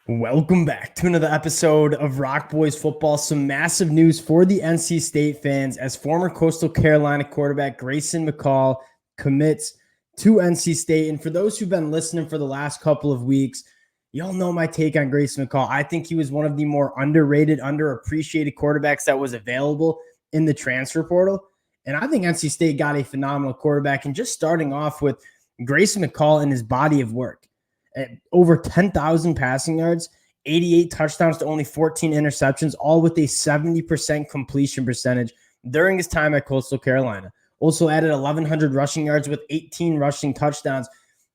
Welcome back to another episode of Rock Boys Football. Some massive news for the NC State fans as former Coastal Carolina quarterback Grayson McCall commits to NC State. And for those who've been listening for the last couple of weeks, y'all know my take on Grayson McCall. I think he was one of the more underrated, underappreciated quarterbacks that was available in the transfer portal. And I think NC State got a phenomenal quarterback. And just starting off with Grayson McCall and his body of work. At over 10,000 passing yards, 88 touchdowns to only 14 interceptions, all with a 70% completion percentage during his time at Coastal Carolina. Also added 1,100 rushing yards with 18 rushing touchdowns.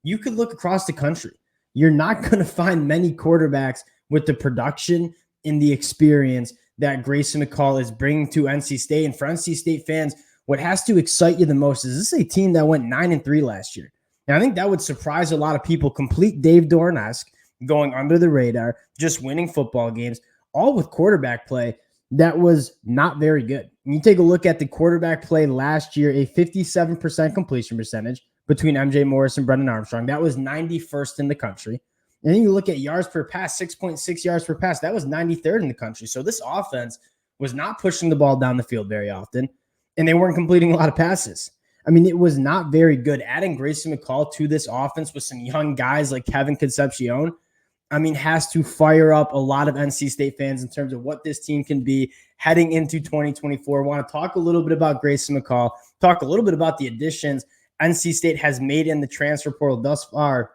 You could look across the country. You're not going to find many quarterbacks with the production and the experience that Grayson McCall is bringing to NC State. And for NC State fans, what has to excite you the most is this is a team that went 9-3 last year. And I think that would surprise a lot of people. Complete Dave Dorn-esque, going under the radar, just winning football games, all with quarterback play that was not very good. When you take a look at the quarterback play last year, a 57% completion percentage between MJ Morris and Brennan Armstrong. That was 91st in the country. And then you look at yards per pass, 6.6 yards per pass. That was 93rd in the country. So this offense was not pushing the ball down the field very often, and they weren't completing a lot of passes. I mean, it was not very good. Adding Grayson McCall to this offense with some young guys like Kevin Concepcion, I mean, has to fire up a lot of NC State fans in terms of what this team can be heading into 2024. I want to talk a little bit about Grayson McCall, talk a little bit about the additions NC State has made in the transfer portal thus far.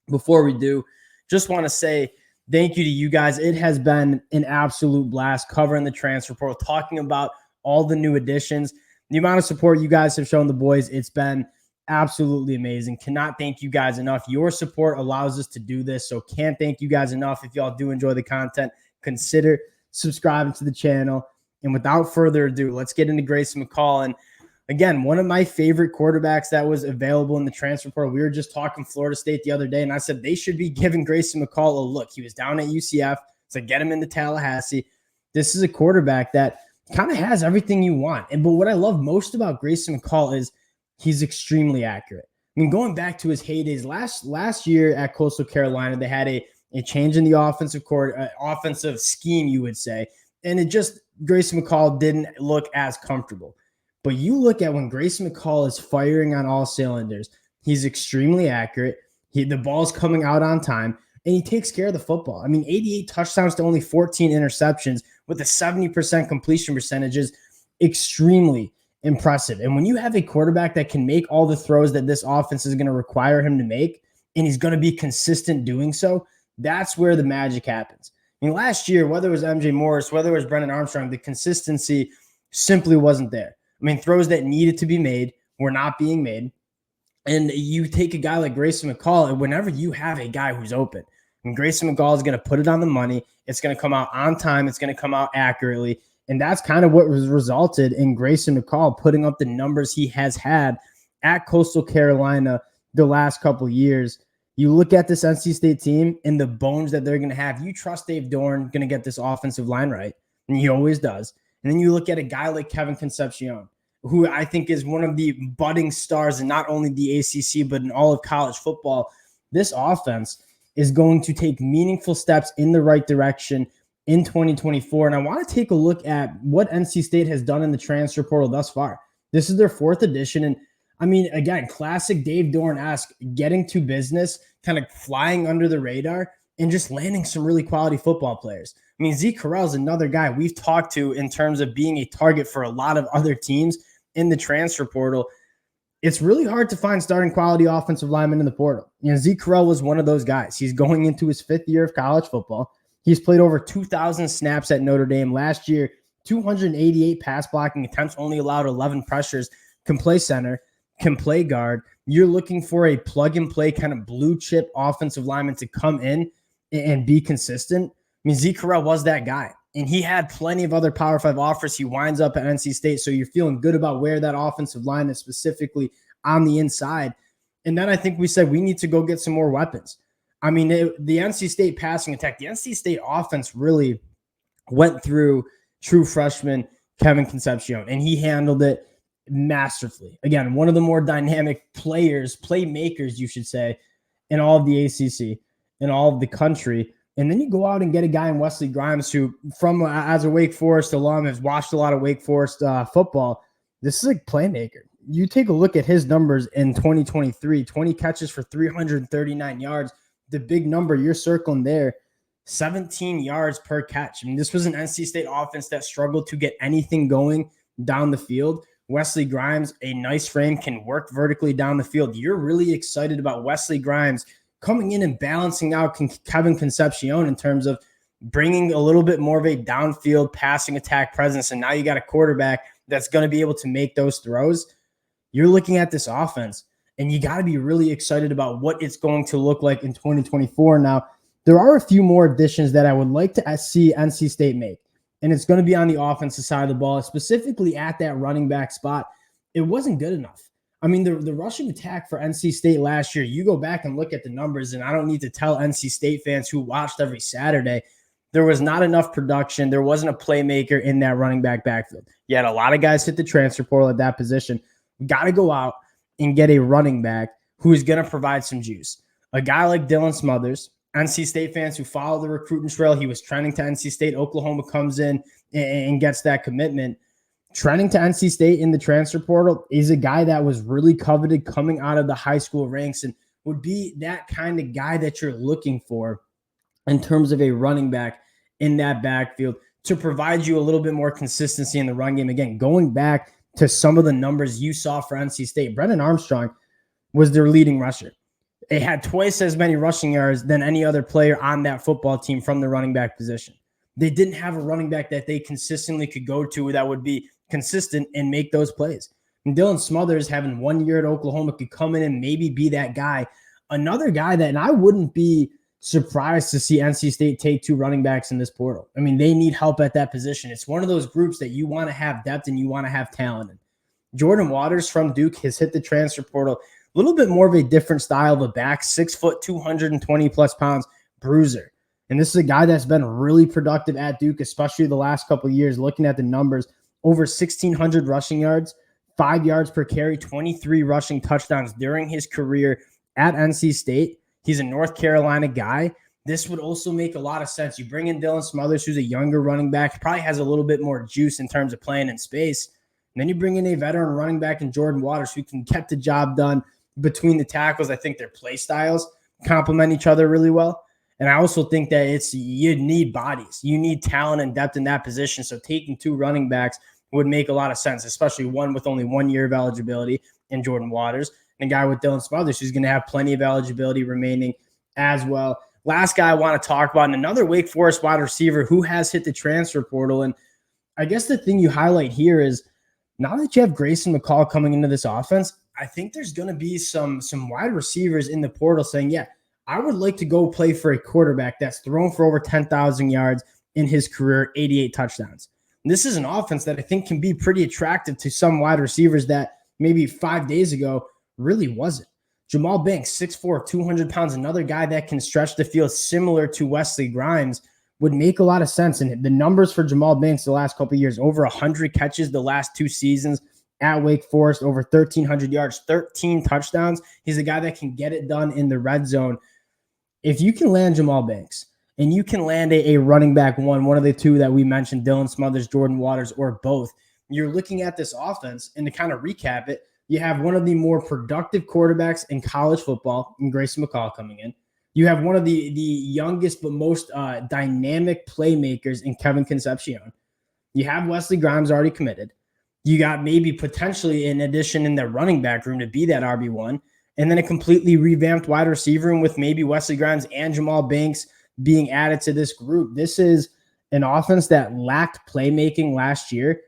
Before we do, just want to say thank you to you guys. It has been an absolute blast covering the transfer portal, talking about all the new additions. The amount of support you guys have shown the boys, it's been absolutely amazing. Cannot thank you guys enough. Your support allows us to do this, so can't thank you guys enough. If y'all do enjoy the content, consider subscribing to the channel. And without further ado, let's get into Grayson McCall. And again, one of my favorite quarterbacks that was available in the transfer portal. We were just talking Florida State the other day, and I said they should be giving Grayson McCall a look. He was down at UCF, so get him into Tallahassee. This is a quarterback that kind of has everything you want. But what I love most about Grayson McCall is he's extremely accurate. I mean, going back to his heydays, last year at Coastal Carolina, they had a change in the offensive scheme, you would say. And Grayson McCall didn't look as comfortable. But you look at when Grayson McCall is firing on all cylinders, he's extremely accurate. The ball's coming out on time, and he takes care of the football. I mean, 88 touchdowns to only 14 interceptions with a 70% completion percentage is extremely impressive. And when you have a quarterback that can make all the throws that this offense is going to require him to make, and he's going to be consistent doing so, that's where the magic happens. I mean, last year, whether it was MJ Morris, whether it was Brennan Armstrong, the consistency simply wasn't there. I mean, throws that needed to be made were not being made. And you take a guy like Grayson McCall, and whenever you have a guy who's open, and Grayson McCall is going to put it on the money, it's going to come out on time, it's going to come out accurately. And that's kind of what was resulted in Grayson McCall putting up the numbers he has had at Coastal Carolina the last couple of years. You look at this NC State team and the bones that they're going to have. You trust Dave Dorn going to get this offensive line right, and he always does. And then you look at a guy like Kevin Concepcion, who I think is one of the budding stars in not only the ACC, but in all of college football. This offense is going to take meaningful steps in the right direction in 2024. And I want to take a look at what NC State has done in the transfer portal thus far. This is their fourth edition. And I mean, again, classic Dave Dorn-esque, getting to business, kind of flying under the radar and just landing some really quality football players. I mean, Zeke Corral is another guy we've talked to in terms of being a target for a lot of other teams in the transfer portal. It's really hard to find starting quality offensive linemen in the portal. You know, Zeke Corral was one of those guys. He's going into his fifth year of college football. He's played over 2,000 snaps at Notre Dame. Last year, 288 pass blocking attempts, only allowed 11 pressures, can play center, can play guard. You're looking for a plug-and-play kind of blue-chip offensive lineman to come in and be consistent. I mean, Zeke Corral was that guy. And he had plenty of other Power 5 offers. He winds up at NC State, so you're feeling good about where that offensive line is specifically on the inside. And then I think we said we need to go get some more weapons. I mean, the NC State passing attack, the NC State offense really went through true freshman Kevin Concepcion, and he handled it masterfully. Again, one of the more dynamic playmakers, you should say, in all of the ACC, in all of the country. And then you go out and get a guy in Wesley Grimes who, as a Wake Forest alum, has watched a lot of Wake Forest football. This is a playmaker. You take a look at his numbers in 2023, 20 catches for 339 yards. The big number you're circling there, 17 yards per catch. I mean, this was an NC State offense that struggled to get anything going down the field. Wesley Grimes, a nice frame, can work vertically down the field. You're really excited about Wesley Grimes coming in and balancing out Kevin Concepcion in terms of bringing a little bit more of a downfield passing attack presence. And now you got a quarterback that's going to be able to make those throws. You're looking at this offense, and you got to be really excited about what it's going to look like in 2024. Now, there are a few more additions that I would like to see NC State make, and it's going to be on the offensive side of the ball, specifically at that running back spot. It wasn't good enough. I mean, the rushing attack for NC State last year, you go back and look at the numbers, and I don't need to tell NC State fans who watched every Saturday, there was not enough production. There wasn't a playmaker in that running back backfield. You had a lot of guys hit the transfer portal at that position. Got to go out and get a running back who is going to provide some juice. A guy like Dylan Smothers, NC State fans who follow the recruiting trail, he was trending to NC State. Oklahoma comes in and gets that commitment. Trending to NC State in the transfer portal is a guy that was really coveted coming out of the high school ranks and would be that kind of guy that you're looking for in terms of a running back in that backfield to provide you a little bit more consistency in the run game. Again, going back to some of the numbers you saw for NC State, Brennan Armstrong was their leading rusher. It had twice as many rushing yards than any other player on that football team from the running back position. They didn't have a running back that they consistently could go to that would be consistent and make those plays. And Dylan Smothers, having 1 year at Oklahoma, could come in and maybe be that guy. Another guy that, and I wouldn't be surprised to see NC State take 2 running backs in this portal. I mean, they need help at that position. It's one of those groups that you want to have depth and you want to have talent in. Jordan Waters from Duke has hit the transfer portal. A little bit more of a different style of a back, 6 foot, 220 plus pounds bruiser. And this is a guy that's been really productive at Duke, especially the last couple of years. Looking at the numbers, over 1,600 rushing yards, 5 yards per carry, 23 rushing touchdowns during his career at NC State. He's a North Carolina guy. This would also make a lot of sense. You bring in Dylan Smothers, who's a younger running back, probably has a little bit more juice in terms of playing in space. And then you bring in a veteran running back in Jordan Waters who can get the job done between the tackles. I think their play styles complement each other really well. And I also think that you need bodies. You need talent and depth in that position. So taking 2 running backs would make a lot of sense, especially one with only 1 year of eligibility in Jordan Waters and a guy with Dylan Smothers who's going to have plenty of eligibility remaining as well. Last guy I want to talk about, and another Wake Forest wide receiver who has hit the transfer portal. And I guess the thing you highlight here is now that you have Grayson McCall coming into this offense, I think there's going to be some wide receivers in the portal saying, yeah, I would like to go play for a quarterback that's thrown for over 10,000 yards in his career, 88 touchdowns. And this is an offense that I think can be pretty attractive to some wide receivers that maybe 5 days ago really wasn't. Jamal Banks, 6'4", 200 pounds, another guy that can stretch the field similar to Wesley Grimes, would make a lot of sense. And the numbers for Jamal Banks the last couple of years, over 100 catches the last 2 seasons at Wake Forest, over 1,300 yards, 13 touchdowns. He's a guy that can get it done in the red zone. If you can land Jamal Banks and you can land a running back one of the 2 that we mentioned, Dylan Smothers, Jordan Waters, or both, you're looking at this offense. And to kind of recap it, you have one of the more productive quarterbacks in college football in Grayson McCall coming in. You have one of the youngest but most dynamic playmakers in Kevin Concepcion. You have Wesley Grimes already committed. You got maybe potentially an addition in their running back room to be that RB1, and then a completely revamped wide receiver room with maybe Wesley Grimes and Jamal Banks being added to this group. This is an offense that lacked playmaking last year,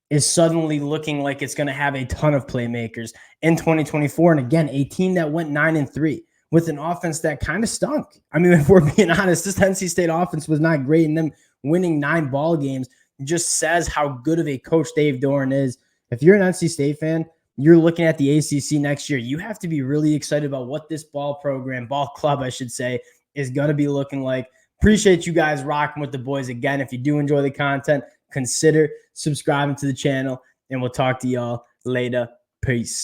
is suddenly looking like it's going to have a ton of playmakers in 2024. And again, a team that went 9-3 with an offense that kind of stunk. I mean, if we're being honest, this NC State offense was not great, and them winning 9 ball games just says how good of a coach Dave Doran is. If you're an NC State fan, you're looking at the ACC next year, you have to be really excited about what this ball club, I should say, is going to be looking like. Appreciate you guys rocking with the boys. Again, if you do enjoy the content, consider subscribing to the channel, and we'll talk to y'all later. Peace.